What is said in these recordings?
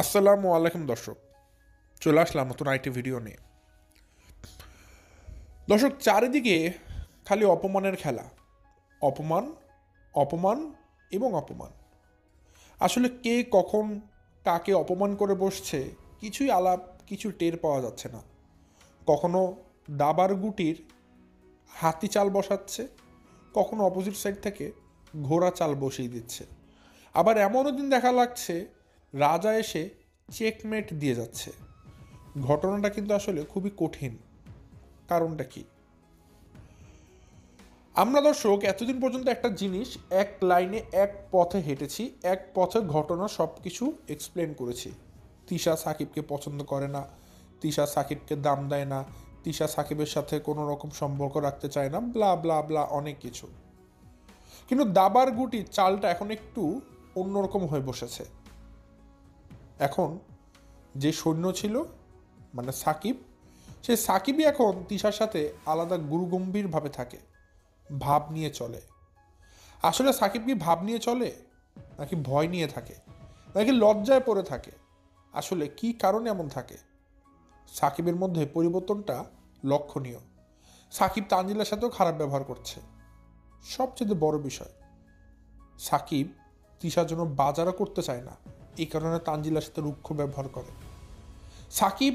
আসসালামু আলাইকুম দর্শক, চলে আসলাম নতুন আরেকটি ভিডিও নিয়ে। দর্শক, চারিদিকে খালি অপমানের খেলা। অপমান, অপমান এবং অপমান। আসলে কে কখন কাকে অপমান করে বসছে কিছুই কিছু টের পাওয়া যাচ্ছে না। কখনো দাবার গুটির হাতি চাল বসাচ্ছে, কখনো অপোজিট সাইড থেকে ঘোড়া চাল বসিয়ে দিচ্ছে। আবার এমনও দিন দেখা লাগছে রাজা এসে চেকমেট দিয়ে যাচ্ছে। ঘটনাটা কিন্তু আসলে খুবই কঠিন। কারণটা কি? আমরা দর্শক এতদিন পর্যন্ত একটা জিনিস এক লাইনে এক পথে হেঁটেছি, এক পথে ঘটনা সব কিছু এক্সপ্লেন করেছি। তিশা সাকিবকে পছন্দ করে না, তিশা সাকিবকে দাম দেয় না, তিশা সাকিবের সাথে কোনো রকম সম্পর্ক রাখতে চায় না, ব্লা ব্লা ব্লা, অনেক কিছু। কিন্তু দাবার গুটির চালটা এখন একটু অন্যরকম হয়ে বসেছে। এখন যে সৈন্য ছিল, মানে সাকিব, সে সাকিবই এখন তিশার সাথে আলাদা গুরুগম্ভীরভাবে থাকে, ভাব নিয়ে চলে। আসলে সাকিব কি ভাব নিয়ে চলে, নাকি ভয় নিয়ে থাকে, নাকি লজ্জায় পড়ে থাকে? আসলে কি কারণে এমন থাকে? সাকিবের মধ্যে পরিবর্তনটা লক্ষণীয়। সাকিব তানজিলার সাথেও খারাপ ব্যবহার করছে। সবচেয়ে বড় বিষয়, সাকিব তিশার জন্য বাজারও করতে চায় না, এই কারণে তানজিলার সাথে রুক্ষ ব্যবহার করে। সাকিব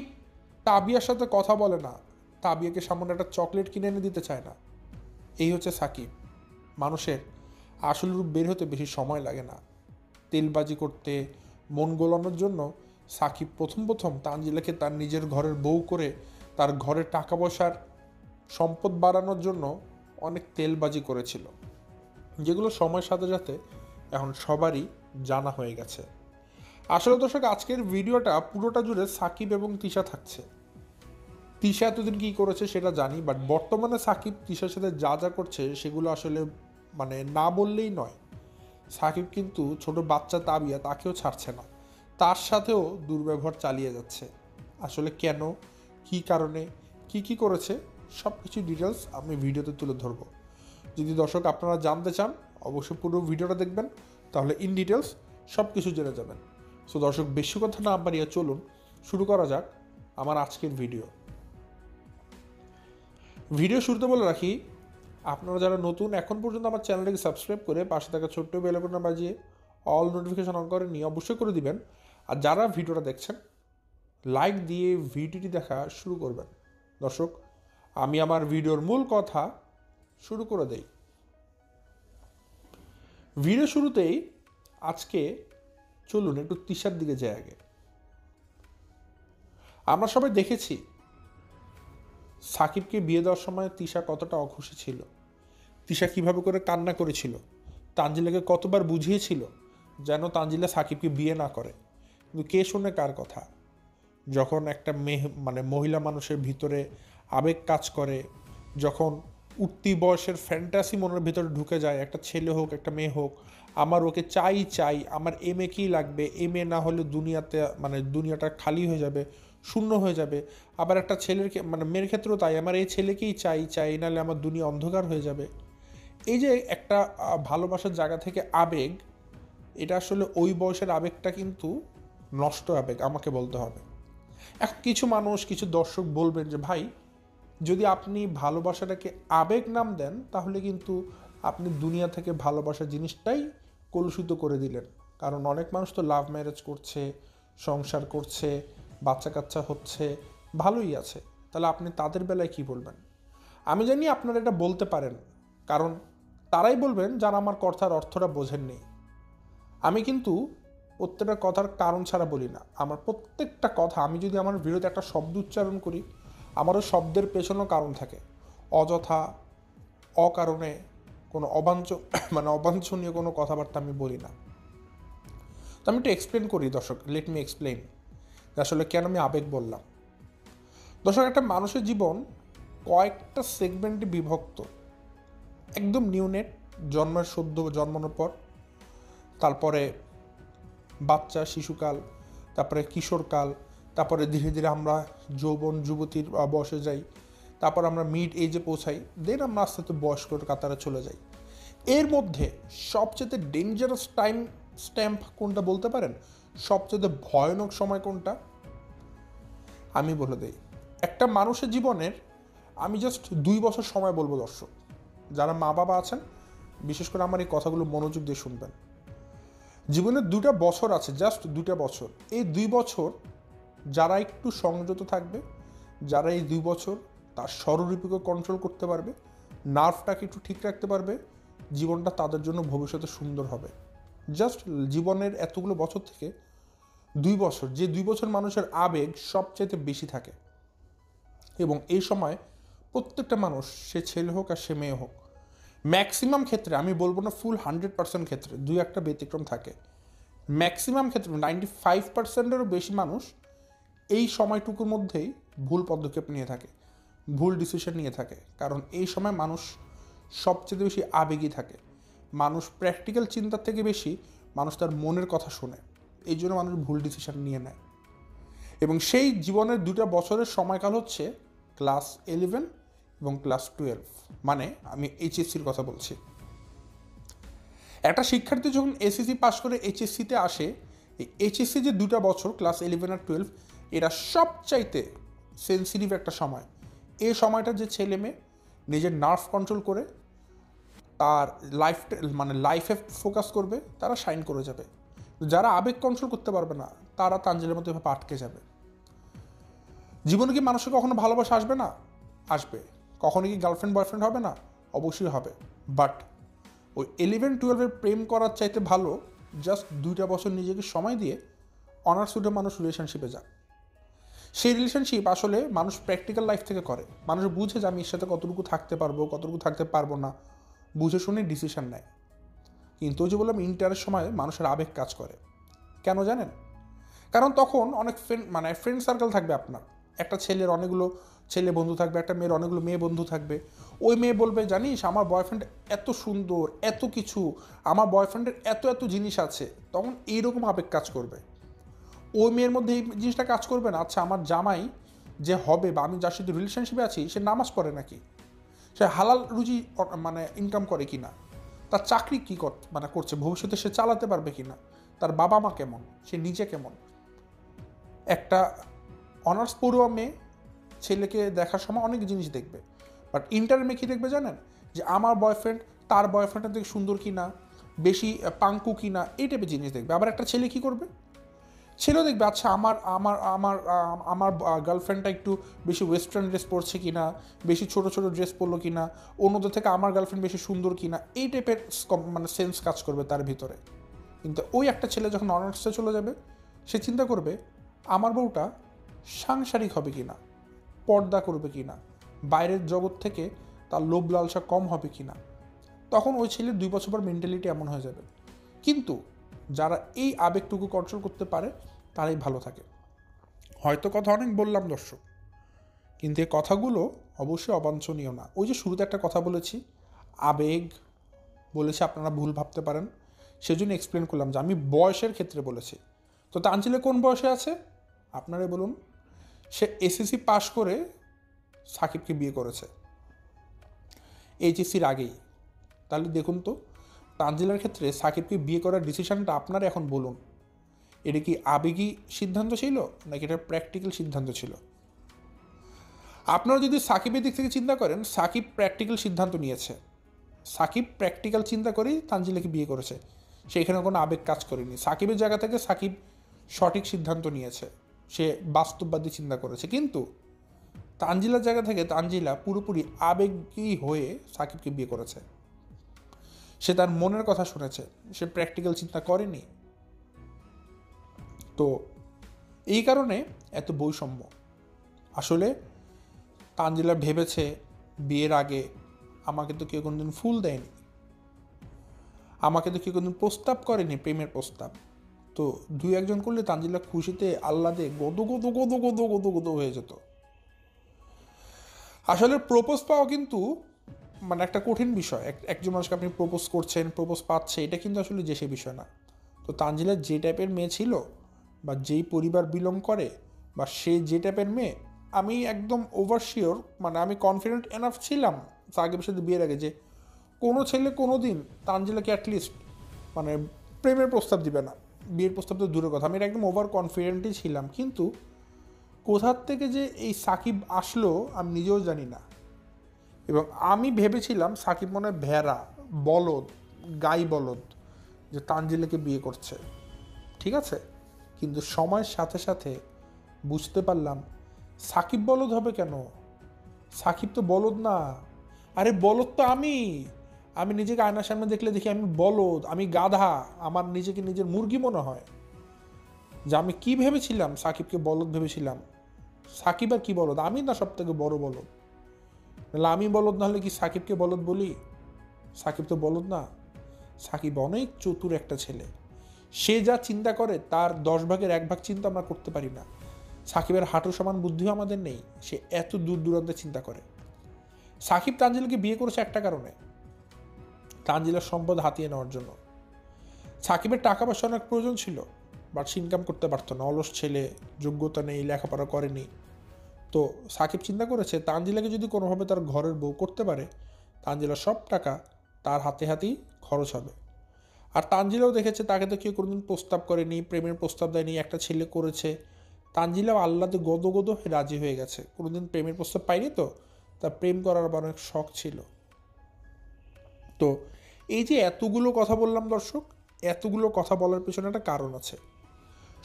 তাবিয়ার সাথে কথা বলে না, তাবিয়াকে সামান্য একটা চকলেট কিনে এনে দিতে চায় না। এই হচ্ছে সাকিব। মানুষের আসল রূপ বের হতে বেশি সময় লাগে না। তেলবাজি করতে, মন গোলানোর জন্য সাকিব প্রথম প্রথম তানজিলাকে তার নিজের ঘরের বউ করে তার ঘরে টাকা পয়সার সম্পদ বাড়ানোর জন্য অনেক তেলবাজি করেছিল, যেগুলো সময়ের সাথে সাথে এখন সবারই জানা হয়ে গেছে। আসলে দর্শক, আজকের ভিডিওটা পুরোটা জুড়ে সাকিব এবং তিশা থাকছে। তিশা এতদিন কী করেছে সেটা জানি, বাট বর্তমানে সাকিব তিশার সাথে যা যা করছে সেগুলো আসলে না বললেই নয়। সাকিব কিন্তু ছোট বাচ্চা তাবিয়া, তাকেও ছাড়ছে না, তার সাথেও দুর্ব্যবহার চালিয়ে যাচ্ছে। আসলে কেন, কি কারণে, কি কি করেছে, সব কিছু ডিটেলস আমি ভিডিওতে তুলে ধরবো। যদি দর্শক আপনারা জানতে চান, অবশ্যই পুরো ভিডিওটা দেখবেন, তাহলে ইন ডিটেলস সব কিছু জেনে যাবেন। সো দর্শক, বেশি কথা না বাড়িয়ে চলুন শুরু করা যাক আমার আজকের ভিডিও শুরুতে বলে রাখি, আপনারা যারা নতুন এখন পর্যন্ত আমার চ্যানেলটাকে সাবস্ক্রাইব করে পাশে থাকা ছোট্ট বেল আইকনটা বাজিয়ে অল নোটিফিকেশন অন করে নিয়ে অবশ্যই করে দিবেন। আর যারা ভিডিওটা দেখছেন, লাইক দিয়ে ভিডিওটি দেখা শুরু করবেন। দর্শক, আমি আমার ভিডিওর মূল কথা শুরু করে দেই। ভিডিও শুরুতেই আজকে চলুন একটু তিশার দিকে যাই আগে। আমরা সবাই দেখেছি সাকিবকে বিয়ে দেওয়ার সময় তিশা কতটা অখুশি ছিল, তিশা কিভাবে করে কান্না করেছিল, তানজিলাকে কতবার বুঝিয়েছিল যেন তানজিলা সাকিবকে বিয়ে না করে। কিন্তু কে শোনে কার কথা? যখন একটা মহিলা মানুষের ভিতরে আবেগ কাজ করে, যখন উঠতি বয়সের ফ্যান্টাসি মনের ভিতরে ঢুকে যায়, একটা ছেলে হোক একটা মেয়ে হোক, আমার ওকে চাই, আমার এম এ কী লাগবে, এম এ না হলে দুনিয়াটা খালি হয়ে যাবে, শূন্য হয়ে যাবে। আবার একটা মেয়ের ক্ষেত্রেও তাই, আমার এই ছেলেকেই চাই, নাহলে আমার দুনিয়া অন্ধকার হয়ে যাবে। এই যে একটা ভালোবাসার জায়গা থেকে আবেগ, এটা আসলে ওই বয়সের আবেগটা কিন্তু নষ্ট আবেগ, আমাকে বলতে হবে। এখন কিছু মানুষ, কিছু দর্শক বলবেন যে ভাই, যদি আপনি ভালোবাসাটাকে আবেগ নাম দেন, তাহলে কিন্তু আপনি দুনিয়া থেকে ভালোবাসা জিনিসটাই কলুষিত করে দিলেন। কারণ অনেক মানুষ তো লাভ ম্যারেজ করছে, সংসার করছে, বাচ্চা কাচ্চা হচ্ছে, ভালোই আছে। তাহলে আপনি তাদের বেলায় কি বলবেন? আমি জানি আপনারা এটা বলতে পারেন, কারণ তারাই বলবেন যারা আমার কথার অর্থটা বোঝেননি। আমি কিন্তু প্রত্যেকটা কথার কারণ ছাড়া বলি না। আমার প্রত্যেকটা কথা, আমি যদি আমার ভিডিওতে একটা শব্দ উচ্চারণ করি, আমারও শব্দের পেছনেও কারণ থাকে। অযথা, অকারণে কোনো অবাঞ্ছনীয় কোনো কথাবার্তা আমি বলি না। তো আমি একটু এক্সপ্লেন করি দর্শক, লেট মি এক্সপ্লেন আসলে কেন আমি আবেগ বললাম। দর্শক, একটা মানুষের জীবন কয়েকটা সেগমেন্টে বিভক্ত। একদম নিউনেট, সদ্য জন্মানোর পর, তারপরে বাচ্চা শিশুকাল, তারপরে কিশোরকাল, তারপরে ধীরে ধীরে আমরা যৌবন যুবতীর বয়সে যাই, তারপর আমরা মিড এজে পৌঁছাই, দেন আমরা আস্তে আস্তে বয়স্কর কাতারে চলে যাই। এর মধ্যে সবচেয়ে ডেঞ্জারাস টাইম স্ট্যাম্প কোনটা বলতে পারেন? সবচেয়ে ভয়ানক সময় কোনটা আমি বলে দিই। একটা মানুষের জীবনের আমি জাস্ট 2 বছর সময় বলবো দর্শক, যারা মা বাবা আছেন বিশেষ করে আমার এই কথাগুলো মনোযোগ দিয়ে শুনবেন। জীবনের 2টা বছর আছে, জাস্ট 2টা বছর। এই 2 বছর যারা একটু সংযত থাকবে, যারা এই 2 বছর তার স্বরলিপিকে কন্ট্রোল করতে পারবে, নার্ভটাকে একটু ঠিক রাখতে পারবে, জীবনটা তাদের জন্য ভবিষ্যতে সুন্দর হবে। জাস্ট জীবনের এতগুলো বছর থেকে 2 বছর, যে 2 বছর মানুষের আবেগ সবচাইতে বেশি থাকে, এবং এই সময় প্রত্যেকটা মানুষ, সে ছেলে হোক আর সে মেয়ে হোক, ম্যাক্সিমাম ক্ষেত্রে, আমি বলবো না ফুল 100% ক্ষেত্রে, 2-1টা ব্যতিক্রম থাকে, ম্যাক্সিমাম ক্ষেত্রে 95%-এরও বেশি মানুষ এই সময়টুকুর মধ্যেই ভুল পদক্ষেপ নিয়ে থাকে, ভুল ডিসিশন নিয়ে থাকে। কারণ এই সময় মানুষ সবচেয়ে বেশি আবেগী থাকে, মানুষ প্র্যাকটিক্যাল চিন্তার থেকে বেশি মানুষ তার মনের কথা শোনে, এই জন্য মানুষ ভুল ডিসিশন নিয়ে নেয়। এবং সেই জীবনের 2টা বছরের সময়কাল হচ্ছে ক্লাস 11 এবং ক্লাস 12, মানে আমি এইচএসসির কথা বলছি। একটা শিক্ষার্থী যখন এসএসসি পাস করে এইচএসসিতে আসে, এই এইচএসসি যে 2টা বছর ক্লাস 11 আর 12, এরা সবচাইতে সেন্সিটিভ একটা সময়। এই সময়টা যে ছেলে মেয়ে নিজের নার্ভ কন্ট্রোল করে তার লাইফে ফোকাস করবে, তারা শাইন করে যাবে। যারা আবেগ কন্ট্রোল করতে পারবে না, তারা তাঞ্জেলের মতো এভাবে আটকে যাবে। জীবনে কি মানুষের কখনো ভালোবাসা আসবে না? আসবে। কখনো কি গার্লফ্রেন্ড বয়ফ্রেন্ড হবে না? অবশ্যই হবে। বাট ওই 11-12-এর প্রেম করার চাইতে ভালো জাস্ট 2টা বছর নিজেকে সময় দিয়ে অনার্স উঠে মানুষ রিলেশনশিপে যায়। সেই রিলেশনশিপ আসলে মানুষ প্র্যাকটিক্যাল লাইফ থেকে করে, মানুষ বুঝে যে আমি এর সাথে কতটুকু থাকতে পারবো, কতটুকু থাকতে পারবো না, বুঝে শুনে ডিসিশন নেয়। কিন্তু ওই যে বললাম, ইন্টারের সময় মানুষের আবেগ কাজ করে। কেন জানেন? কারণ তখন অনেক ফ্রেন্ড সার্কেল থাকবে আপনার। একটা ছেলের অনেকগুলো ছেলে বন্ধু থাকবে, একটা মেয়ের অনেকগুলো মেয়ে বন্ধু থাকবে। ওই মেয়ে বলবে, জানিস আমার বয়ফ্রেন্ড এত সুন্দর, এত কিছু, আমার বয়ফ্রেন্ডের এত এত জিনিস আছে। তখন এইরকম আবেগ কাজ করবে। ওই মেয়ের মধ্যে এই জিনিসটা কাজ করবে না, আচ্ছা আমার জামাই যে হবে বা আমি যার সাথে রিলেশনশিপে আছি, সে নামাজ পড়ে নাকি, সে হালাল রুজি ইনকাম করে কিনা, তার চাকরি কী করছে, ভবিষ্যতে সে চালাতে পারবে কিনা, তার বাবা মা কেমন, সে নিজে কেমন। একটা অনার্স পড়ুয়া মেয়ে ছেলেকে দেখার সময় অনেক জিনিস দেখবে, বাট ইন্টার মেয়ে কী দেখবে জানেন? যে আমার বয়ফ্রেন্ড তার বয়ফ্রেন্ডের থেকে সুন্দর কিনা, বেশি পাঙ্কু কিনা, এই টাইপের জিনিস দেখবে। আবার একটা ছেলে কী করবে? ছেলেও দেখবে, আচ্ছা আমার আমার আমার আমার গার্লফ্রেন্ডটা একটু বেশি ওয়েস্টার্ন ড্রেস পরছে কিনা, বেশি ছোট ছোট ড্রেস পরলো কিনা, অন্যদের থেকে আমার গার্লফ্রেন্ড বেশি সুন্দর কিনা, এই টাইপের সেন্স কাজ করবে তার ভিতরে। কিন্তু ওই একটা ছেলে যখন অনার্সে চলে যাবে, সে চিন্তা করবে আমার বউটা সাংসারিক হবে কিনা, পর্দা করবে কিনা, বাইরের জগৎ থেকে তার লোভ লালসা কম হবে কিনা। তখন ওই ছেলের 2 বছর পর মেন্টালিটি এমন হয়ে যাবে। কিন্তু যারা এই আবেগটুকু কন্ট্রোল করতে পারে তারাই ভালো থাকে। হয়তো কথা অনেক বললাম দর্শক, কিন্তু এই কথাগুলো অবশ্যই অবাঞ্ছনীয় না। ওই যে শুরুতে একটা কথা বলেছি, আবেগ বলেছি, আপনারা ভুল ভাবতে পারেন, সেজন্য এক্সপ্লেন করলাম যে আমি বয়সের ক্ষেত্রে বলেছি। তো তানজিলা কোন বয়সে আছে আপনারাই বলুন? সে এসএসসি পাশ করে সাকিবকে বিয়ে করেছে এইচএসসির আগেই। তাহলে দেখুন তো, তানজিলার ক্ষেত্রে সাকিবকে বিয়ে করার ডিসিশনটা আপনারা এখন বলুন, এটা কি আবেগী সিদ্ধান্ত ছিল নাকি এটা প্র্যাকটিক্যাল সিদ্ধান্ত ছিল? আপনারা যদি সাকিবের দিক থেকে চিন্তা করেন, সাকিব প্র্যাকটিক্যাল সিদ্ধান্ত নিয়েছে, সাকিব প্র্যাকটিক্যাল চিন্তা করেই তানজিলাকে বিয়ে করেছে, সেখানে কোনো আবেগ কাজ করেনি। সাকিবের জায়গা থেকে সাকিব সঠিক সিদ্ধান্ত নিয়েছে, সে বাস্তববাদী চিন্তা করেছে। কিন্তু তানজিলার জায়গা থেকে তানজিলা পুরোপুরি আবেগী হয়ে সাকিবকে বিয়ে করেছে, সে তার মনের কথা শুনেছে, সে প্র্যাকটিক্যাল চিন্তা করেনি। তো এই কারণে এত বৈষম্য। আসলে তানজিলা ভেবেছে বিয়ের আগে আমাকে তো কেউ কোনোদিন ফুল দেয়নি, আমাকে তো কেউ কোনোদিন প্রস্তাব করেনি, প্রেমের প্রস্তাব। তো 2-1 জন করলে তানজিলা খুশিতে আহ্লাদে গদো গদো গদো গদো গদো গদো হয়ে যেত। আসলে প্রপোজ পাওয়া কিন্তু একটা কঠিন বিষয়। একজন মানুষকে আপনি প্রপোজ করছেন, প্রপোজ পাচ্ছে, এটা কিন্তু আসলে যে সে বিষয় না। তো তানজিলা যে টাইপের মেয়ে ছিল বা যেই পরিবার বিলং করে বা সে যে টাইপের মেয়ে, আমি একদম ওভারশিওর, আমি কনফিডেন্ট এনাফ ছিলাম সাকিবের সাথে বিয়ের আগে যে কোনো ছেলে কোনো দিন তানজিলাকে অ্যাটলিস্ট প্রেমের প্রস্তাব দিবে না, বিয়ের প্রস্তাব তো দূরের কথা, আমি একদম ওভার কনফিডেন্টই ছিলাম, কিন্তু কোথার থেকে যে এই সাকিব আসলো আমি নিজেও জানি না। এবং আমি ভেবেছিলাম সাকিব মনে হয় ভেড়া, বলদ, গাই বলদ, যে তানজিলাকে বিয়ে করছে, ঠিক আছে। কিন্তু সময়ের সাথে সাথে বুঝতে পারলাম সাকিব বলদ হবে কেন, সাকিব তো বলদ না। আরে বলদ তো আমি নিজেকে আয়নার সামনে দেখলে দেখি আমি বলদ, আমি গাধা, আমার নিজেকে নিজের মুরগি মনে হয়। যে আমি কি ভেবেছিলাম, সাকিবকে বলদ ভেবেছিলাম। সাকিব আর কি বলদ, আমি না সব থেকে বড় বলদ। নাহলে আমি বলদ না হলে কি সাকিবকে বলদ বলি? সাকিব তো বলদ না। সাকিব অনেক চতুর একটা ছেলে, সে যা চিন্তা করে তার 10 ভাগের 1 ভাগ চিন্তা আমরা করতে পারি না। সাকিবের হাঁটু সমান বুদ্ধিও আমাদের নেই, সে এত দূর দূরান্তে চিন্তা করে। সাকিব তানজিলাকে বিয়ে করেছে একটা কারণে, তানজিলার সম্পদ হাতিয়ে নেওয়ার জন্য। সাকিবের টাকা পয়সা অনেক প্রয়োজন ছিল, বাট সে ইনকাম করতে পারতো না, অলস ছেলে, যোগ্যতা নেই, লেখাপড়া করেনি। তো সাকিব চিন্তা করেছে তানজিলাকে যদি কোনোভাবে তার ঘরের বউ করতে পারে, তানজিলার সব টাকা তার হাতে হাতেই খরচ হবে। আর তানজিলাও দেখেছে তাকে তো কেউ কোনোদিন প্রস্তাব করেনি, প্রেমের প্রস্তাব দেয়নি, একটা ছেলে করেছে। তানজিলাও আল্লাহতে গদগদ হয়ে রাজি হয়ে গেছে, কোনোদিন প্রেমের প্রস্তাব পাইনি, তো তার প্রেম করার আবার অনেক শখ ছিল। তো এই যে এতগুলো কথা বললাম দর্শক, এতগুলো কথা বলার পেছনে একটা কারণ আছে।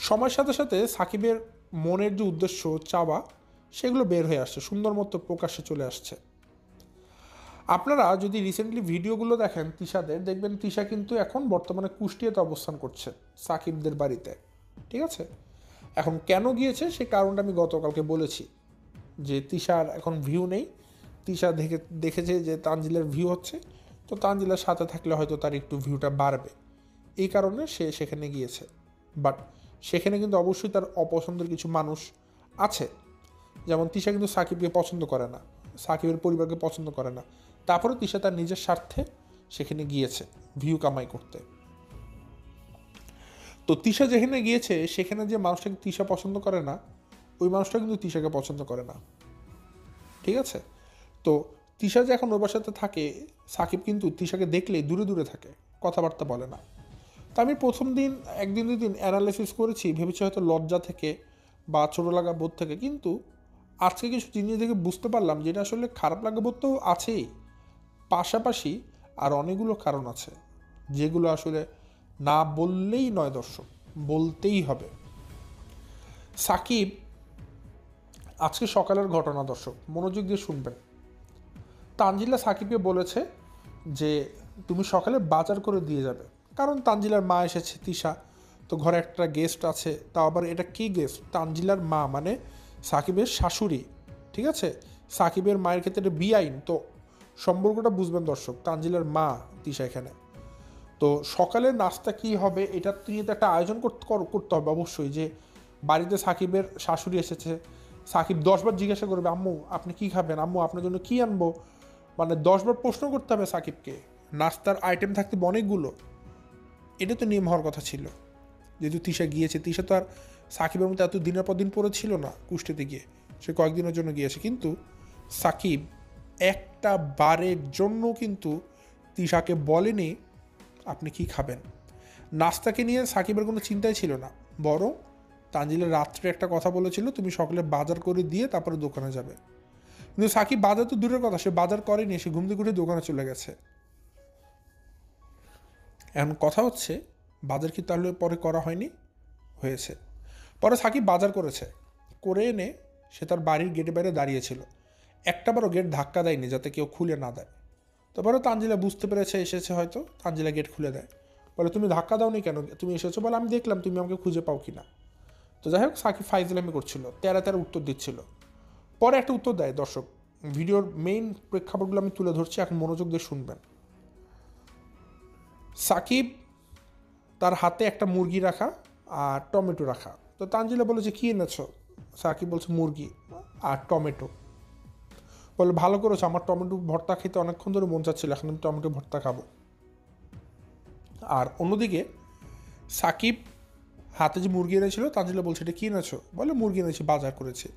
সময়ের সাথে সাথে সাকিবের মনের যে উদ্দেশ্য, চাওয়া, সেগুলো বের হয়ে আসছে, সুন্দর মতো প্রকাশ্যে চলে আসছে। আপনারা যদি রিসেন্টলি ভিডিওগুলো দেখেন তিশাদের, দেখবেন তিশা কিন্তু এখন বর্তমানে কুষ্টিয়াতে অবস্থান করছে সাকিবদের বাড়িতে, ঠিক আছে। এখন কেন গিয়েছে সে কারণটা আমি গতকালকে বলেছি, যে তিশার এখন ভিউ নেই। তিশা দেখেছে যে তানজিলের ভিউ হচ্ছে, তো তানজিলার সাথে থাকলে হয়তো তার একটু ভিউটা বাড়বে, এই কারণে সে সেখানে গিয়েছে। বাট সেখানে কিন্তু অবশ্যই তার অপছন্দের কিছু মানুষ আছে। যেমন তিশা কিন্তু সাকিবকে পছন্দ করে না, সাকিবের পরিবারকে পছন্দ করে না, তারপরে তিশা তার নিজের স্বার্থে সেখানে গিয়েছে ভিউ কামাই করতে। তো তিশা যেখানে গিয়েছে সেখানে যে মানুষটাকে তিশা পছন্দ করে না, ওই মানুষটা কিন্তু তিশাকে পছন্দ করে না, ঠিক আছে। তো তিশা যে এখন ওর বাসাতে থাকে, সাকিব কিন্তু তিশাকে দেখলে দূরে দূরে থাকে, কথাবার্তা বলে না। তো আমি প্রথম দিন, একদিন দুই দিন অ্যানালাইসিস করেছি, ভেবেছি হয়তো লজ্জা থেকে বা ছোটো লাগা বোধ থেকে, কিন্তু আজকে কিছু জিনিস দেখে বুঝতে পারলাম যেটা আসলে খারাপ লাগা বোধ তো আছেই, পাশাপাশি আর অনেকগুলো কারণ আছে যেগুলো আসলে না বললেই নয় দর্শক, বলতেই হবে। সাকিব আজকে সকালের ঘটনা দর্শক, মনোযোগ দিয়ে শুনবেন। তানজিলা সাকিবকে বলেছে যে তুমি সকালে বাজার করে দিয়ে যাবে, কারণ তানজিলার মা এসেছে, তিশা তো ঘরে একটা গেস্ট আছে, তাও আবার এটা কি গেস্ট, তানজিলার মা মানে সাকিবের শাশুড়ি, ঠিক আছে। সাকিবের মায়ের ক্ষেত্রে বেআইন, তো সম্পর্কটা বুঝবেন দর্শক, তানজিলার মা তিশা এখানে। তো সকালের নাস্তা কি হবে এটা নিয়ে তো একটা আয়োজন করতে হবে অবশ্যই, যে বাড়িতে সাকিবের শাশুড়ি এসেছে, সাকিব 10 বার জিজ্ঞাসা করবে আম্মু আপনি কি খাবেন, আম্মু আপনার জন্য কি আনবো, মানে 10 বার প্রশ্ন করতে হবে সাকিবকে। নাস্তার আইটেম থাকতে অনেকগুলো, এটা তো নিয়ম হওয়ার কথা ছিল। যেহেতু তিশা গিয়েছে, তিশা তো আর সাকিবের মতো এত দিনের পর দিন পরে ছিল না কুষ্টিতে গিয়ে, সে কয়েকদিনের জন্য গিয়েছে। কিন্তু সাকিব একটা বারের জন্য কিন্তু তিশাকে বলেনি আপনি কি খাবেন। নাস্তাকে নিয়ে সাকিবের কোনো চিন্তাই ছিল না, বরং তানজিলের রাত্রে একটা কথা বলেছিল তুমি সকালে বাজার করে দিয়ে তারপরে দোকানে যাবে। কিন্তু সাকিব বাজার তো দূরের কথা, সে বাজার করেনি, সে ঘুম থেকে উঠে দোকানে চলে গেছে। এখন কথা হচ্ছে বাজার কি তাহলে পরে করা হয়নি? হয়েছে। পরে সাকিব বাজার করেছে, করে এনে সে তার বাড়ির গেটের বাইরে দাঁড়িয়েছিল, একটাবারও গেট ধাক্কা দেয়নি যাতে কেউ খুলে না দেয়। তারপরেও তানজিলা বুঝতে পেরেছে এসেছে হয়তো, তানজিলা গেট খুলে দেয়, বলে তুমি ধাক্কা দাওনি কেন, তুমি এসেছো, বলে আমি দেখলাম তুমি আমাকে খুঁজে পাও কিনা। তো যাই হোক সাকিব ফাইজলামি করছিল, তেরা তেরা উত্তর দিচ্ছিল। পরে একটা উত্তর দেয় দর্শক, ভিডিওর মেইন প্রেক্ষাপটগুলো আমি তুলে ধরছি, এখন মনোযোগ দিয়ে শুনবেন। সাকিব তার হাতে একটা মুরগি রাখা আর টমেটো রাখা, তো তানজিলা বলেছে কী এনেছো, সাকিব বলছে মুরগি আর টমেটো। বলে ভালো করেছো, আমার টমেটো ভর্তা খেতে অনেকক্ষণ ধরে মন চাচ্ছিল, এখন আমি টমেটো ভর্তা খাবো। আর অন্যদিকে সাকিব হাতে যে মুরগি এনেছিল, তানজিলা বলছে এটা কী এনেছো, বলে মুরগি এনেছি, বাজার করেছে।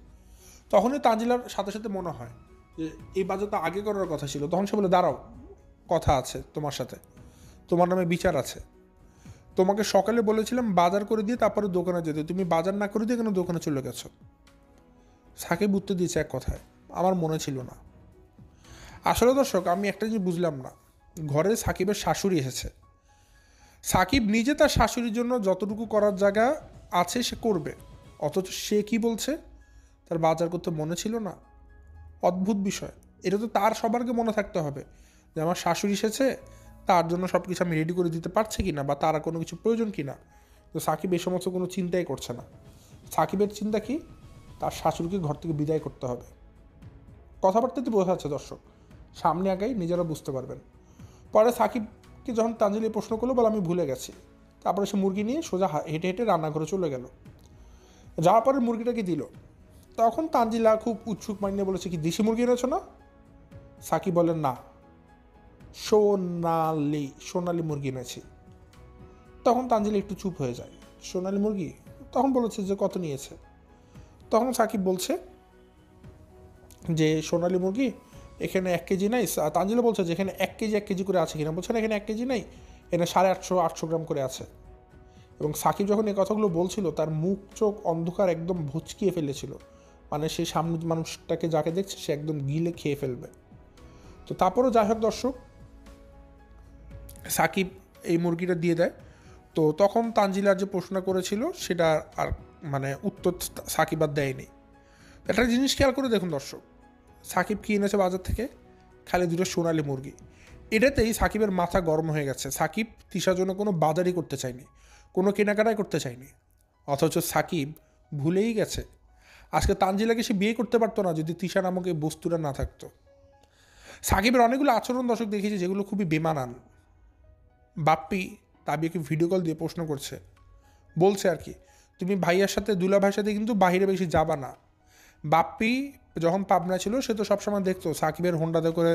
তখনই তানজিলার সাথে সাথে মনে হয় যে এই বাজার তো আগে করার কথা ছিল। তখন সে বলে দাঁড়াও, কথা আছে তোমার সাথে, তোমার নামে বিচার আছে। তোমাকে সকালে বলেছিলাম বাজার করে দিয়ে তারপরে দোকানে যেতে, তুমি বাজার না করে দিয়ে কেন দোকানে চলে গেছো? সাকিব উত্তর দিয়েছে এক কথায়, আমার মনে ছিল না। আসলে দর্শক, আমি একটা জিনিস বুঝলাম না, ঘরে সাকিবের শাশুড়ি এসেছে, সাকিব নিজে তার শাশুড়ির জন্য যতটুকু করার জায়গা আছে সে করবে, অথচ সে কি বলছে তার বাজার করতে মনে ছিল না। অদ্ভুত বিষয়। এটা তো তার সবারকে মনে থাকতে হবে যে আমার শাশুড়ি এসেছে, তার জন্য সব কিছু আমি রেডি করে দিতে পারছি কি না, বা তার কোনো কিছু প্রয়োজন কি না। তো সাকিব এই সমস্ত কোনো চিন্তাই করছে না। সাকিবের চিন্তা কি, তার শাশুড়িকে ঘর থেকে বিদায় করতে হবে। কথাবার্তাতে বোঝা যাচ্ছে দর্শক, সামনে আগাই নিজেরা বুঝতে পারবেন। পরে সাকিবকে যখন তানজিলা প্রশ্ন করলো, বলে আমি ভুলে গেছি। তারপরে সে মুরগি নিয়ে সোজা হেঁটে হেঁটে রান্নাঘরে চলে গেল। যাওয়ার পরে মুরগিটাকে দিল। তখন তানজিলা খুব উৎসুক মাইন্ডে বলেছে, কি দেশি মুরগি এনেছো না? সাকিব বলেন না, সোনালি মুরগি এনেছি। তখন তানজিলা একটু চুপ হয়ে যায়। সোনালি মুরগি? তখন বলেছে যে কত নিয়েছে? তখন সাকিব বলছে যে সোনালি মুরগি এখানে 1 কেজি নাই। তানজিলা বলছে যে এখানে 1 কেজি করে আছে কিনা, বলছে না এখানে 1 কেজি নাই, এখানে 850 গ্রাম করে আছে। এবং সাকিব যখন এই কথাগুলো বলছিল, তার মুখ চোখ অন্ধকার একদম ভুচকিয়ে ফেলেছিল, মানে সেই সামনে মানুষটাকে যাকে দেখছে সে একদম গিলে খেয়ে ফেলবে। তো তারপরও যাই হোক দর্শক, সাকিব এই মুরগিটা দিয়ে দেয়। তো তখন তানজিলার যে প্রশ্ন করেছিল সেটা আর মানে উত্তর সাকিব আর দেয়নি। একটা জিনিস খেয়াল করে দেখুন দর্শক, সাকিব কি এনেছে বাজার থেকে? খালি 2টো সোনালি মুরগি। এটাতেই সাকিবের মাথা গরম হয়ে গেছে। সাকিব তিশার জন্য কোনো বাজারই করতে চায়নি, কোনো কেনাকাটাই করতে চায়নি, অথচ সাকিব ভুলেই গেছে আজকে তানজিলাকে সে বিয়ে করতে পারতো না যদি তিশা নামক এই বস্তুটা না থাকতো। সাকিবের অনেকগুলো আচরণ দর্শক দেখেছি যেগুলো খুবই বেমানান। বাপ্পি তাবিয়াকে ভিডিও কল দিয়ে প্রশ্ন করছে, বলছে আর কি, তুমি ভাইয়ার সাথে দুলা ভাইয়ের সাথে কিন্তু বাইরে বেশি যাবা না। বাপ্পি যখন পাবনা ছিল সে তো সবসময় দেখতো সাকিবের হোন্ডাতে করে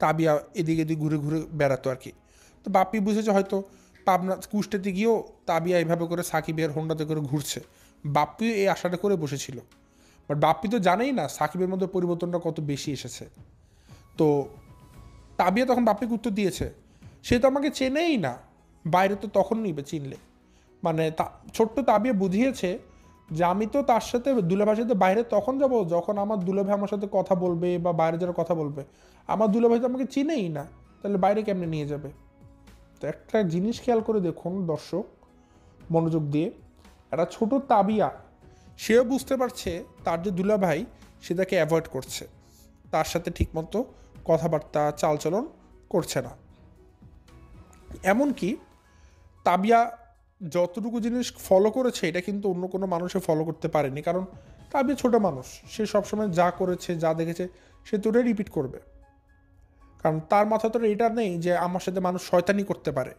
তাবিয়া এদিক এদিক ঘুরে ঘুরে বেড়াতো আর কি। তো বাপ্পি বুঝেছে হয়তো পাবনা কুষ্টেতে গিয়েও তাবিয়া এইভাবে করে সাকিবের হোন্ডাতে করে ঘুরছে, বাপ্পিও এই আশাটা করে বসেছিল। বাট বাপ্পি তো জানেই না সাকিবের মধ্যে পরিবর্তনটা কত বেশি এসেছে। তো তাবিয়া তখন বাপ্পিকে উত্তর দিয়েছে, সে তো আমাকে চেনেই না, বাইরে তো তখন নিবে চিনলে। মানে ছোট্ট তাবিয়া বুঝিয়েছে যে আমি তো তার সাথে দুলাভাইয়ের সাথে বাইরে তখন যাব যখন আমার দুলাভাই আমার সাথে কথা বলবে বা বাইরে যারা কথা বলবে। আমার দুলাভাই তো আমাকে চিনেই না, তাহলে বাইরে কেমনে নিয়ে যাবে? তো একটা জিনিস খেয়াল করে দেখুন দর্শক, মনোযোগ দিয়ে, একটা ছোট তাবিয়া সেও বুঝতে পারছে তার যে দুলাভাই সে তাকে অ্যাভয়েড করছে, তার সাথে ঠিকমতো কথাবার্তা চালচলন করছে না। এমনকি তাবিয়া যতটুকু জিনিস ফলো করেছে এটা কিন্তু অন্য কোনো মানুষে ফলো করতে পারেনি, কারণ তাবিয়া ছোট মানুষ, সে সবসময় যা করেছে যা দেখেছে সে তো ওটাই রিপিট করবে। কারণ তার মাথা তো এটা নেই যে আমার সাথে মানুষ শয়তানি করতে পারে।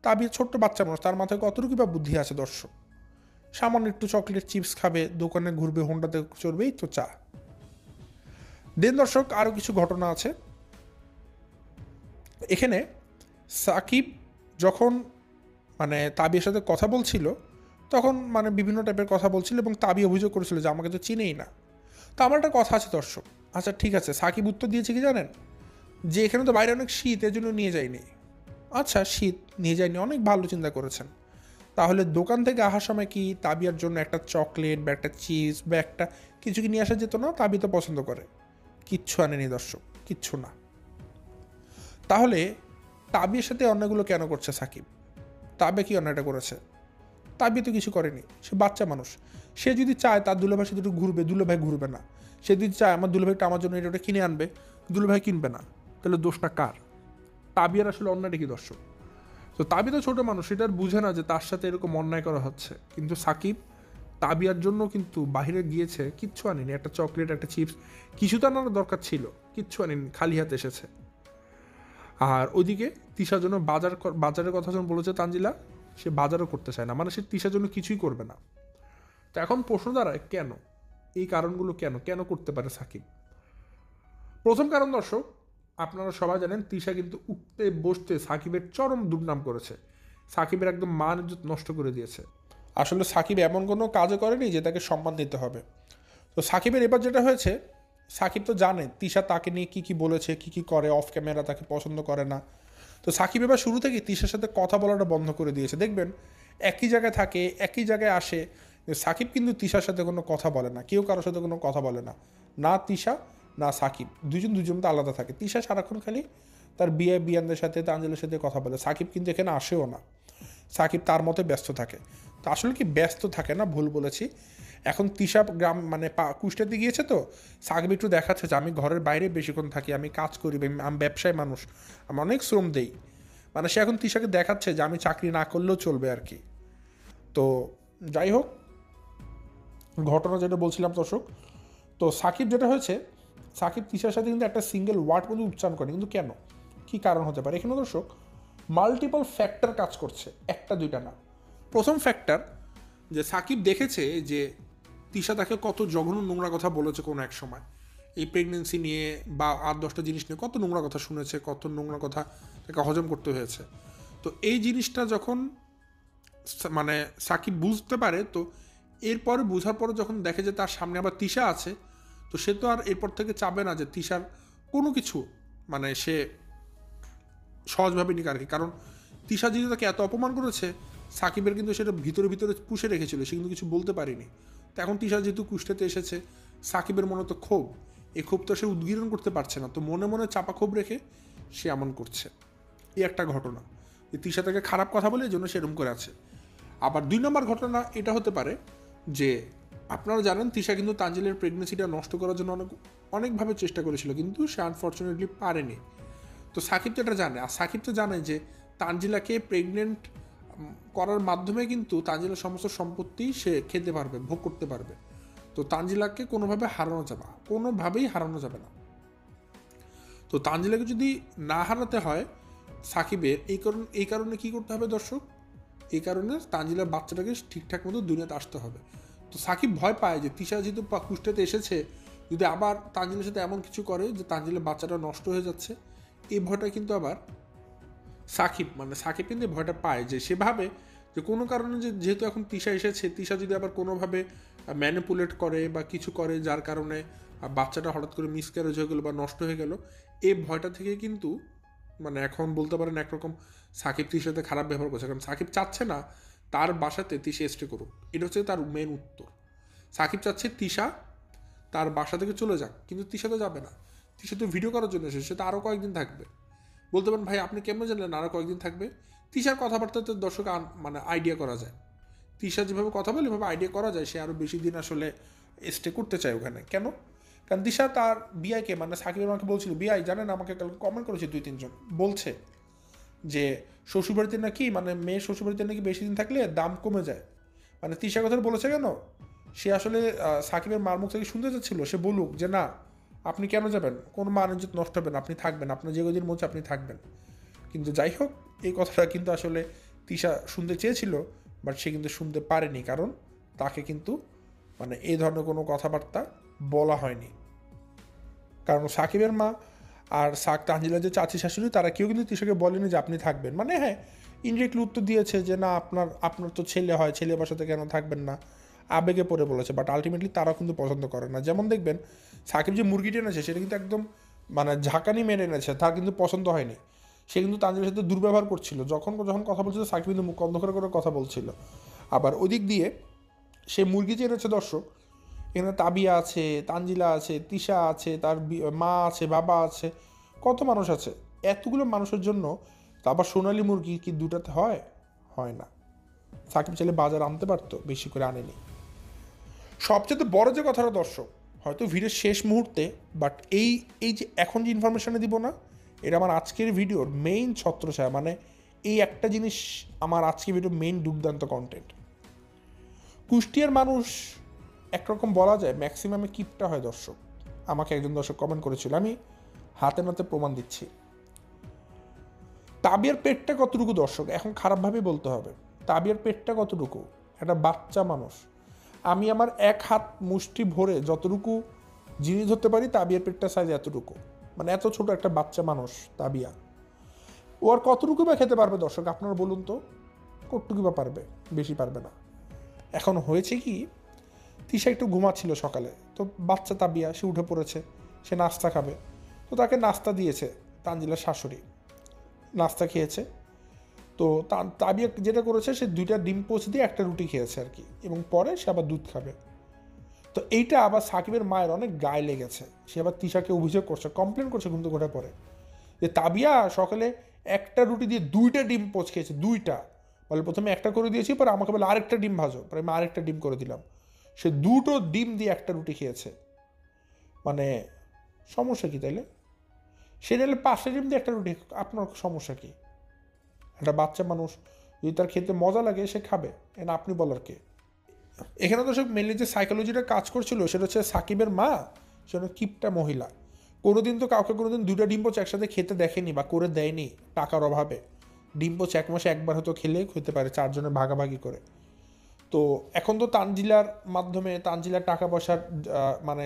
তাবিয়া ছোট্ট বাচ্চা মানুষ, তার মাথায় কতটুকু বা বুদ্ধি আছে দর্শক? সামান্য একটু চকলেট চিপস খাবে, দোকানে ঘুরবে, হোন্ডাতে চড়বেই তো চা। দেন দর্শক আরও কিছু ঘটনা আছে এখানে। সাকিব যখন মানে তাবিয়ার সাথে কথা বলছিল তখন মানে বিভিন্ন টাইপের কথা বলছিল এবং তাবি অভিযোগ করেছিল যে আমাকে তো চিনেই না। তো আমার একটা কথা আছে দর্শক, আচ্ছা ঠিক আছে, সাকিব উত্তর দিয়েছে কি জানেন, যে এখানে তো বাইরে অনেক শীত, এর জন্য নিয়ে যায়নি। আচ্ছা শীত নিয়ে যায়নি, অনেক ভালো চিন্তা করেছেন। তাহলে দোকান থেকে আসার সময় কি তাবিয়ার জন্য একটা চকলেট বা একটা চিজ বা একটা কিছু কি নিয়ে আসা যেত না? তাবি তো পছন্দ করে। কিচ্ছু আনেনি দর্শক, কিচ্ছু না। তাহলে তাবিয়ার সাথে অন্যগুলো কেন করছে সাকিব? তাবে কি অন্যটা করেছে? তাবিয়া তো কিছু করেনি, সে বাচ্চা মানুষ। সে যদি চায় তার দুলাভাইয়ের সাথে একটু ঘুরবে, দুলাভাই ঘুরবে না। সে যদি চায় আমার দুলাভাইটা আমার জন্য এটা কিনে আনবে, দুলাভাই কিনবে না। তাহলে দোষটা কার? তাবিয়ার আসলে অন্যটা কি দর্শক? তো তাবি তো ছোটো মানুষ, সেটা আর বুঝে না যে তার সাথে এরকম অন্যায় করা হচ্ছে। কিন্তু সাকিব তাবিয়ার জন্য কিন্তু বাইরে গিয়েছে, কিচ্ছু আনেনি, একটা চকলেট একটা চিপস কিছু তো আনার দরকার ছিল, কিচ্ছু আনেনি, খালি হাতে এসেছে। আর ওইদিকে তিশার জন্য বাজারের কথা যখন বলেছে তানজিলা, সে বাজারও করতে চায় না, মানে সে তিশার জন্য কিছুই করবে না। তো এখন প্রশ্ন দাঁড়ায় কেন, এই কারণগুলো কেন কেন করতে পারে সাকিব? প্রথম কারণ দর্শক, আপনারা সবাই জানেন তিশা কিন্তু উঠতে বসতে সাকিবের চরম দুর্নাম করেছে, সাকিবের একদম মান ইজ্জত নষ্ট করে দিয়েছে। আসলে সাকিব এমন কোনো কাজও করেনি যে তাকে সম্মান দিতে হবে। তো সাকিবের এবার যেটা হয়েছে, সাকিব তো জানে তিশা তাকে নিয়ে কী কী বলেছে, কী কী করে, অফ ক্যামেরা তাকে পছন্দ করে না। তো সাকিব এবার শুরু থেকেই তিশার সাথে কথা বলাটা বন্ধ করে দিয়েছে। দেখবেন একই জায়গায় থাকে, একই জায়গায় আসে, সাকিব কিন্তু তিশার সাথে কোনো কথা বলে না, কেউ কারোর সাথে কোনো কথা বলে না, না তিশা না সাকিব, দুজন তো আলাদা থাকে। তিশা সারাক্ষণ খালি তার বিয়ানদের সাথে, তানজিলের সাথে কথা বলে। সাকিব কিন্তু এখানে আসেও না, সাকিব তার মতে ব্যস্ত থাকে। তো আসলে কি ব্যস্ত থাকে না, ভুল বলেছি। এখন তিশা গ্রাম মানে কুষ্টাতে গিয়েছে, তো সাকিব একটু দেখাচ্ছে যে আমি ঘরের বাইরে বেশিক্ষণ থাকি, আমি কাজ করি, আমি ব্যবসায়ী মানুষ, আমি অনেক শ্রম দেই। মানে সে এখন তিশাকে দেখাচ্ছে যে আমি চাকরি না করলেও চলবে আর কি। তো যাই হোক, ঘটনা যেটা বলছিলাম দর্শক, তো সাকিব যেটা হয়েছে, সাকিব তিশার সাথে কিন্তু একটা সিঙ্গেল ওয়ার্ড পর্যন্ত উচ্চারণ করে, কিন্তু কেন, কী কারণ হতে পারে এখানে দর্শক? মাল্টিপল ফ্যাক্টর কাজ করছে, একটা দুইটা না। প্রথম ফ্যাক্টর, যে সাকিব দেখেছে যে তিশা তাকে কত জঘন্য নোংরা কথা বলেছে কোনো এক সময়, এই প্রেগনেন্সি নিয়ে বা 8-10টা জিনিস নিয়ে কত নোংরা কথা শুনেছে, কত নোংরা কথা তাকে হজম করতে হয়েছে। তো এই জিনিসটা যখন মানে সাকিব বুঝতে পারে, তো এরপরে বোঝার পরে যখন দেখে যে তার সামনে আবার তিশা আছে, তো সে তো আর এরপর থেকে চাবে না যে তিশার কোনো কিছু মানে সে সহজভাবে নিক আর কি। কারণ তিশা যদি তাকে এত অপমান করেছে, সাকিবের কিন্তু সেটা ভিতরে ভিতরে পুষে রেখেছিল, সে কিন্তু কিছু বলতে পারেনি। তো এখন তিশা যেহেতু কুষ্টাতে এসেছে, সাকিবের মনে তো ক্ষোভ, এই ক্ষোভ তো সে উদ্গীরণ করতে পারছে না, তো মনে মনে চাপা ক্ষোভ রেখে সে এমন করছে। এই একটা ঘটনা, যে তিশা তাকে খারাপ কথা বলে এই জন্য সে এরম করে আছে। আবার 2 নম্বর ঘটনা এটা হতে পারে যে, আপনারা জানেন তিশা কিন্তু তানজিলের প্রেগনেন্সিটা নষ্ট করার জন্য অনেকভাবে চেষ্টা করেছিল, কিন্তু সে আনফর্চুনেটলি পারেনি। তো সাকিব তো এটা জানে, আর সাকিব তো জানে যে তানজিলাকে প্রেগনেন্ট করার মাধ্যমে কিন্তু তানজিলার সমস্ত সম্পত্তি সে খেতে পারবে, ভোগ করতে পারবে। তো তানজিলাকে কোনোভাবেই হারানো যাবে না। তো তানজিলাকে যদি না হারাতে হয় সাকিবের, এই কারণে কী করতে হবে দর্শক? এই কারণে তানজিলার বাচ্চাটাকে ঠিকঠাক মতো দুনিয়াতে আসতে হবে। তো সাকিব ভয় পায় যে তিশা যেহেতু কুষ্টাতে এসেছে, যদি আবার তানজিলের সাথে এমন কিছু করে যে তানজিলের বাচ্চাটা নষ্ট হয়ে যাচ্ছে, এই ভয়টা কিন্তু আবার সাকিব কিন্তু ভয়টা পায়, যে সে ভাবে যে কোনো কারণে যেহেতু এখন তিশা এসেছে, তিশা যদি আবার কোনোভাবে ম্যানিপুলেট করে বা কিছু করে যার কারণে বাচ্চাটা হঠাৎ করে মিসক্যারেজ হয়ে গেলো বা নষ্ট হয়ে গেল, এই ভয়টা থেকে কিন্তু মানে এখন বলতে পারেন একরকম সাকিব তিশার সাথে খারাপ ব্যবহার করছে। কারণ সাকিব চাচ্ছে না তার বাসাতে তিশা স্টে করুক, এটা হচ্ছে তার মেন উত্তর। সাকিব চাচ্ছে তিশা তার বাসা থেকে চলে যাক, কিন্তু তিশা তো যাবে না। তিশা তো ভিডিও করার জন্য এসেছে, সে তো আরও কয়েকদিন থাকবে। বলতে পারেন ভাই আপনি কেমন জানলেন আরও কয়েকদিন থাকবে? তিশার কথাবার্তাতে দর্শক মানে আইডিয়া করা যায়, তিশা যেভাবে কথা বলে এভাবে আইডিয়া করা যায় সে আরও বেশি দিন আসলে স্টে করতে চায় ওখানে। কেন? কারণ তিশা তার বিআইকে মানে সাকিবের আমাকে বলছিল, বিআই জানেন আমাকে কালকে কমেন্ট করেছে 2-3 জন, বলছে যে শ্বশুরবাড়িতে নাকি মানে মেয়ে শ্বশুরবাড়িতে নাকি বেশি দিন থাকলে দাম কমে যায়। মানে তিশা কথা বলেছে কেন? সে আসলে সাকিবের মার মুখ থেকে শুনতে চাচ্ছিল সে বলুক যে না আপনি কেন যাবেন, কোনো মান ইজ্জত নষ্ট হবে না, আপনি থাকবেন, আপনার যে কদিন মধ্যে আপনি থাকবেন। কিন্তু যাই হোক, এই কথাটা কিন্তু আসলে তিশা শুনতে চেয়েছিল, বাট সে কিন্তু শুনতে পারেনি, কারণ তাকে কিন্তু মানে এই ধরনের কোনো কথাবার্তা বলা হয়নি। কারণ সাকিবের মা আর তানজিলার যে চাচি শাশুড়ি তারা কেউ কিন্তু তিশাকে বলেনি যে আপনি থাকবেন। মানে হ্যাঁ, ইনডিরেক্টলি উত্তর দিয়েছে যে না আপনার তো ছেলে হয়, ছেলে বাসাতে কেন থাকবেন না, আবেগে পড়ে বলেছে, বাট আলটিমেটলি তারাও কিন্তু পছন্দ করে না। যেমন দেখবেন সাকিব যে মুরগিটা এনেছে সেটা কিন্তু একদম মানে ঝাঁকানি মেরে এনেছে, তার কিন্তু পছন্দ হয়নি। সে কিন্তু তানজিলের সাথে দুর্ব্যবহার করছিল, যখন কথা বলছিল সাকিব কিন্তু মুখ অন্ধকার করে কথা বলছিল। আবার ওদিক দিয়ে সে মুরগি যে এনেছে দর্শক, এখানে তাবিয়া আছে, তানজিলা আছে, তিশা আছে, তার মা আছে, বাবা আছে, কত মানুষ আছে। এতগুলো মানুষের জন্য তা আবার সোনালি মুরগি কি দুটাতে হয় না। সাকিব চাইলে বাজার আনতে পারতো, বেশি করে আনেনি। সবচেয়ে বড় যে কথাটা দর্শক, হয়তো ভিডিওর শেষ মুহূর্তে, বাট এই যে এখন যে ইনফরমেশানে দিব না, এটা আমার আজকের ভিডিওর মেইন ছত্রছায়া। মানে এই একটা জিনিস আমার আজকের ভিডিওর মেইন দুর্দান্ত কন্টেন্ট। কুষ্টিয়ার মানুষ একরকম বলা যায় ম্যাক্সিমামে কিপটা হয় দর্শক। আমাকে একজন দর্শক কমেন্ট করেছিল, আমি হাতে নাতে প্রমাণ দিচ্ছি। তাবিয়ার পেটটা কতটুকু দর্শক, এখন খারাপভাবে বলতে হবে, তাবিয়ার পেটটা কতটুকু, একটা বাচ্চা মানুষ। আমি আমার এক হাত মুষ্টি ভরে যতটুকু জিনিস ধরতে পারি, তাবিয়ার পেটটা সাইজ এতটুকু, মানে এত ছোট একটা বাচ্চা মানুষ তাবিয়া। ও আর কতটুকু বা খেতে পারবে দর্শক আপনারা বলুন তো, কতটুকু বা পারবে? বেশি পারবে না। এখন হয়েছে কি, তিশা একটু ঘুমাচ্ছিল সকালে, তো বাচ্চা তাবিয়া সে উঠে পড়েছে, সে নাস্তা খাবে, তো তাকে নাস্তা দিয়েছে তানজিলার শাশুড়ি। নাস্তা খেয়েছে। তো তাবিয়া যেটা করেছে, সে 2টা ডিম পোচ দিয়ে একটা রুটি খেয়েছে আর কি, এবং পরে সে আবার দুধ খাবে। তো এইটা আবার সাকিবের মায়ের অনেক গায়ে লেগেছে। সে আবার তিশাকে অভিযোগ করছে, কমপ্লেন করছে ঘুম থেকে ওঠার পরে, যে তাবিয়া সকালে একটা রুটি দিয়ে 2টা ডিম পোচ খেয়েছে, 2টা। বলে প্রথমে একটা করে দিয়েছি, পরে আমাকে বলে আরেকটা ডিম ভাজো, পরে আমি আরেকটা ডিম করে দিলাম। সে 2টো ডিম দিয়ে একটা রুটি খেয়েছে। মানে সমস্যা কি তাইলে? সে নাহলে 5টা ডিম দিয়ে একটা রুটি, আপনার সমস্যা কি? একটা বাচ্চা মানুষ যদি তার খেতে মজা লাগে সে খাবে, না আপনি বলার কে? এখানে তো সব মেনলি যে সাইকোলজিটা কাজ করছিল সেটা হচ্ছে সাকিবের মা সেটা কিপটা মহিলা। কোনোদিন তো কাউকে কোনোদিন 2টা ডিম পোচ একসাথে খেতে দেখেনি বা করে দেয়নি টাকার অভাবে। ডিম পোচ 1 মাসে একবার হয়তো খেলে হতে পারে 4 জনের ভাগাভাগি করে। তো এখন তো তানজিলার মাধ্যমে, তানজিলার টাকা পয়সার মানে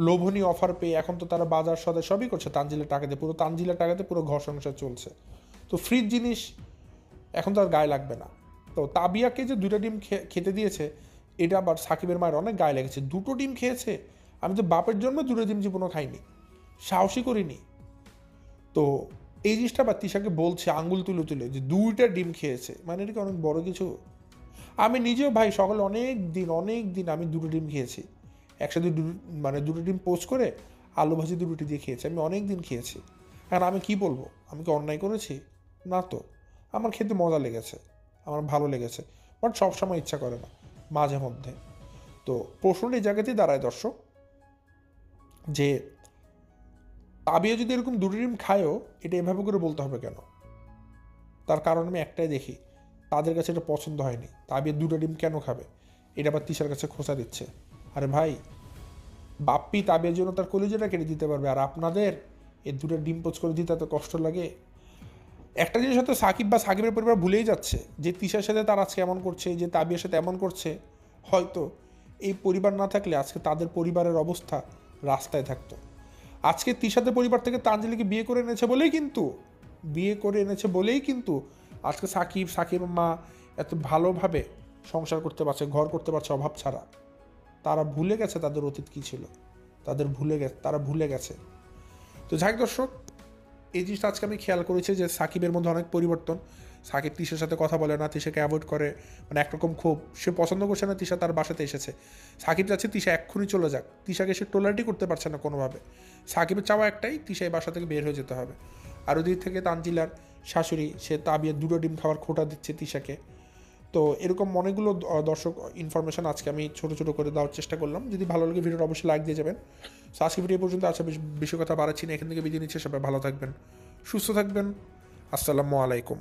লোভনীয় অফার পেয়ে এখন তো তারা বাজার সদাই সবই করছে তানজিলার টাকাতে, পুরো তানজিলার টাকাতে পুরো ঘর সংসার চলছে। তো ফ্রিজ জিনিস এখন তো আর গায়ে লাগবে না। তো তাবিয়াকে যে 2টা ডিম খেতে দিয়েছে, এটা আবার সাকিবের মায়ের অনেক গায়ে লেগেছে। 2টো ডিম খেয়েছে, আমি তো বাপের জন্য 2টো ডিম জীবনও খাইনি, সাহসই করিনি। তো এই জিনিসটা আবার তিশাকে বলছে আঙ্গুল তুলে তুলে যে 2টা ডিম খেয়েছে, মানে এটা কি অনেক বড় কিছু? আমি নিজেও ভাই সকালে অনেক দিন আমি 2টো ডিম খেয়েছি একসাথে, মানে 2টো ডিম পোস্ট করে আলু ভাজি 2 রুটি দিয়ে খেয়েছি, আমি অনেক দিন খেয়েছি। আর আমি কি বলবো, আমি কি অন্যায় করেছি? না তো, আমার খেতে মজা লেগেছে, আমার ভালো লেগেছে, বাট সবসময় ইচ্ছা করে না, মাঝে মধ্যে। তো প্রশ্নটা এই জায়গাতেই দাঁড়ায় দর্শক, যে তাবিয়া যদি এরকম 2টো ডিম খায়ও, এটা এভাবে করে বলতে হবে কেন? তার কারণ আমি একটাই দেখি, তাদের কাছে এটা পছন্দ হয়নি। তাবিয়া 2টো ডিম কেন খাবে? এটা আবার তিশার কাছে খোঁচা দিচ্ছে। আরে ভাই, বাপ্পি তাবিয়ার জন্য তার কলিজাটা কেটে দিতে পারবে, আর আপনাদের এই 2টা ডিম পোচ করে দিতে এত কষ্ট লাগে? একটা জিনিস হয়তো সাকিব বা সাকিবের পরিবার ভুলেই যাচ্ছে, যে তিশার সাথে তার আজকে এমন করছে, যে তাবিয়ার সাথে এমন করছে, হয়তো এই পরিবার না থাকলে আজকে তাদের পরিবারের অবস্থা রাস্তায় থাকতো। আজকে তিশাদের পরিবার থেকে তানজিলিকে বিয়ে করে এনেছে বলেই কিন্তু আজকে সাকিবের মা এত ভালোভাবে সংসার করতে পারছে, ঘর করতে পারছে অভাব ছাড়া। তারা ভুলে গেছে তাদের অতীত কী ছিল, তারা ভুলে গেছে। তো যাই দর্শক, এই জিনিসটা আজকে আমি খেয়াল করেছি যে সাকিবের মধ্যে অনেক পরিবর্তন। সাকিব তিশার সাথে কথা বলে না, তিশাকে অ্যাভয়েড করে, মানে একরকম ক্ষোভ, সে পছন্দ করছে না তিশা তার বাসাতে এসেছে। সাকিব চাচ্ছে তিশা এক্ষুনি চলে যাক, তিশাকে সে টোলারেটই করতে পারছে না কোনোভাবে। সাকিবের চাওয়া একটাই, তিশা এই বাসা থেকে বের হয়ে যেতে হবে। আর ওদিক থেকে তানজিলার শাশুড়ি, সে তাবিয়ার 2টো ডিম খাওয়ার খোঁটা দিচ্ছে তিশাকে। তো এরকম অনেকগুলো দর্শক ইনফরমেশন আজকে আমি ছোটো ছোটো করে দেওয়ার চেষ্টা করলাম। যদি ভালো লাগে ভিডিওটা অবশ্যই লাইক দিয়ে যাবেন। সো আজকে ভিডিও পর্যন্ত আচ্ছা, বেশি কথা বাড়াচ্ছি না, এখান থেকে বিদায় নিচ্ছে। সবাই ভালো থাকবেন, সুস্থ থাকবেন। আসসালামু আলাইকুম।